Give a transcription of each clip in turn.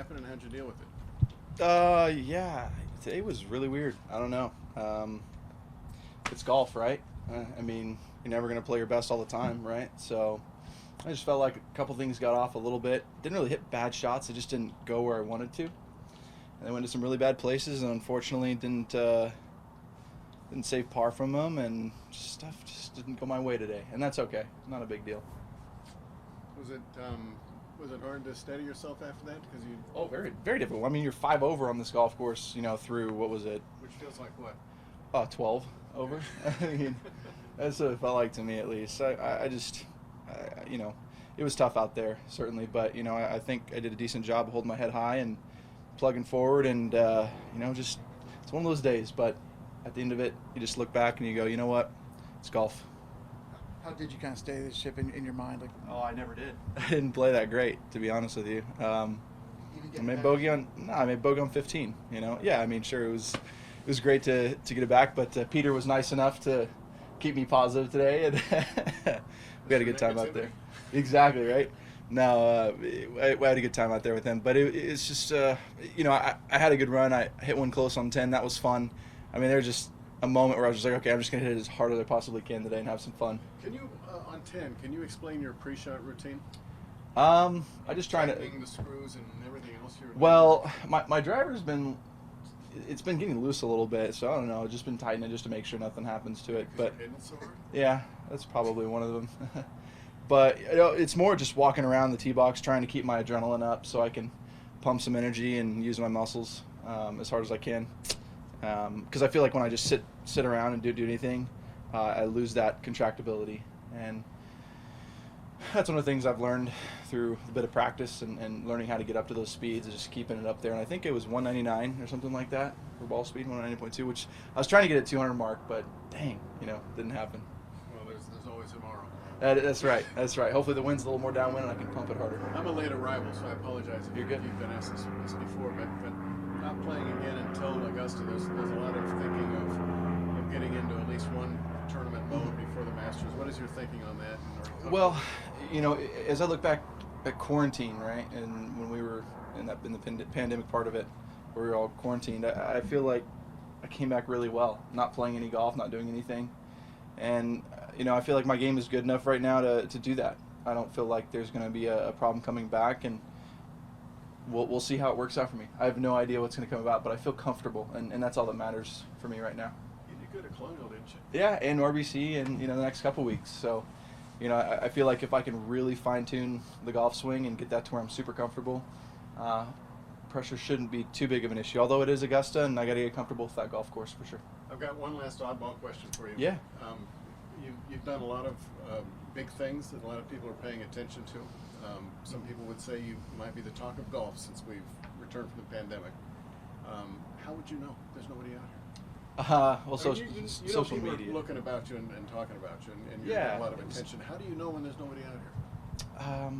happened, and how'd you deal with it? Yeah, today was really weird. I don't know. It's golf, right? I mean, you're never going to play your best all the time, right? So I just felt like a couple things got off a little bit. Didn't really hit bad shots. It just didn't go where I wanted to. And I went to some really bad places, and unfortunately didn't save par from them, and stuff just didn't go my way today. And that's okay. Not a big deal. Was it was it hard to steady yourself after that? Because you, Oh, very, very difficult. I mean, you're 5 over on this golf course, through, what was it, which feels like what? 12 over. I mean, that's what it felt like to me, at least. It was tough out there, certainly, but I think I did a decent job holding my head high and plugging forward, and just it's one of those days. But at the end of it, you just look back and you go, you know what, it's golf. How did you kind of steady the ship in your mind? Like, Oh, I never did. I didn't play that great, to be honest with you. I made bogey on 15. Yeah, I mean, sure, it was great to get it back, but Peter was nice enough to keep me positive today, and we had a good time out there. Exactly, right? No, I had a good time out there with him, but it's just I had a good run. I hit one close on 10. That was fun. I mean, there was just a moment where I was just like, okay, I'm just gonna hit it as hard as I possibly can today and have some fun. Can you on 10? Can you explain your pre-shot routine? I just trying to. Tightening the screws and everything else you're doing? Well, my driver's been getting loose a little bit, so I don't know. I've just been tightening it just to make sure nothing happens to it. But you're hitting it so hard? yeah, that's probably one of them. But it's more just walking around the tee box trying to keep my adrenaline up so I can pump some energy and use my muscles as hard as I can. Because I feel like when I just sit around and do anything, I lose that contractibility. And that's one of the things I've learned through a bit of practice and learning how to get up to those speeds, is just keeping it up there. And I think it was 199 or something like that for ball speed, 190.2, which I was trying to get at 200 mark, but dang, didn't happen. Well, there's always tomorrow. That's right. That's right. Hopefully the wind's a little more downwind and I can pump it harder. I'm a late arrival, so I apologize if You're good. you've been asked this before, but not playing again until Augusta. There's a lot of thinking of getting into at least one tournament mode before the Masters. What is your thinking on that? Well, as I look back at quarantine, right, and when we were in the pandemic part of it, where we were all quarantined, I feel like I came back really well. Not playing any golf, not doing anything, and I feel like my game is good enough right now to do that. I don't feel like there's going to be a problem coming back, and we'll see how it works out for me. I have no idea what's going to come about, but I feel comfortable, and that's all that matters for me right now. You did good at Colonial, didn't you? Yeah, and RBC, and the next couple weeks. So, I feel like if I can really fine tune the golf swing and get that to where I'm super comfortable, pressure shouldn't be too big of an issue. Although it is Augusta, and I got to get comfortable with that golf course for sure. I've got one last oddball question for you. Yeah. You've done a lot of big things that a lot of people are paying attention to. Some people would say you might be the talk of golf since we've returned from the pandemic. How would you know? There's nobody out here. Well, you social people media. are looking about you and talking about you, and you're Yeah, getting a lot of attention. How do you know when there's nobody out here?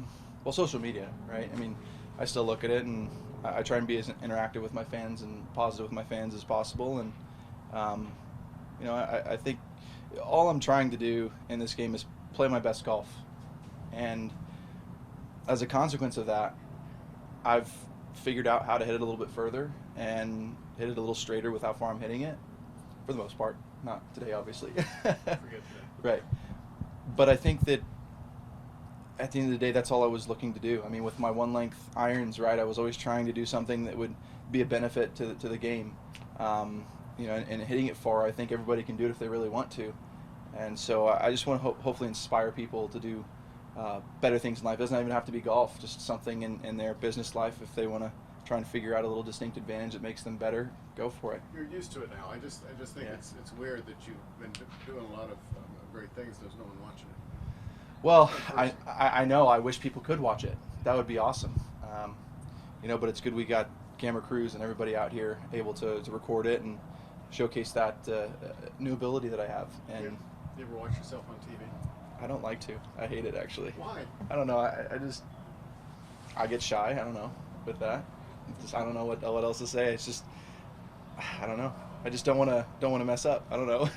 Well, social media, right? I mean, I still look at it, and I try and be as interactive with my fans and positive with my fans as possible. And I think all I'm trying to do in this game is play my best golf, and as a consequence of that, I've figured out how to hit it a little bit further and hit it a little straighter with how far I'm hitting it, for the most part. Not today, obviously. Forget that. Right. But I think that at the end of the day, that's all I was looking to do. I mean, with my one-length irons, right, I was always trying to do something that would be a benefit to the game. And hitting it far, I think everybody can do it if they really want to. And so I just want to hopefully inspire people to do better things in life. It doesn't even have to be golf, just something in their business life. If they want to try and figure out a little distinct advantage that makes them better, go for it. You're used to it now. I just think Yeah. it's weird that you've been doing a lot of great things. There's no one watching it. Well, I know. I wish people could watch it. That would be awesome. But it's good we got camera crews and everybody out here able to record it and showcase that new ability that I have. And you ever watch yourself on TV? I don't like to. I hate it, actually. Why? I don't know. I get shy. I don't know with that. I don't know what else to say. It's just, I don't know. I just don't want to mess up. I don't know.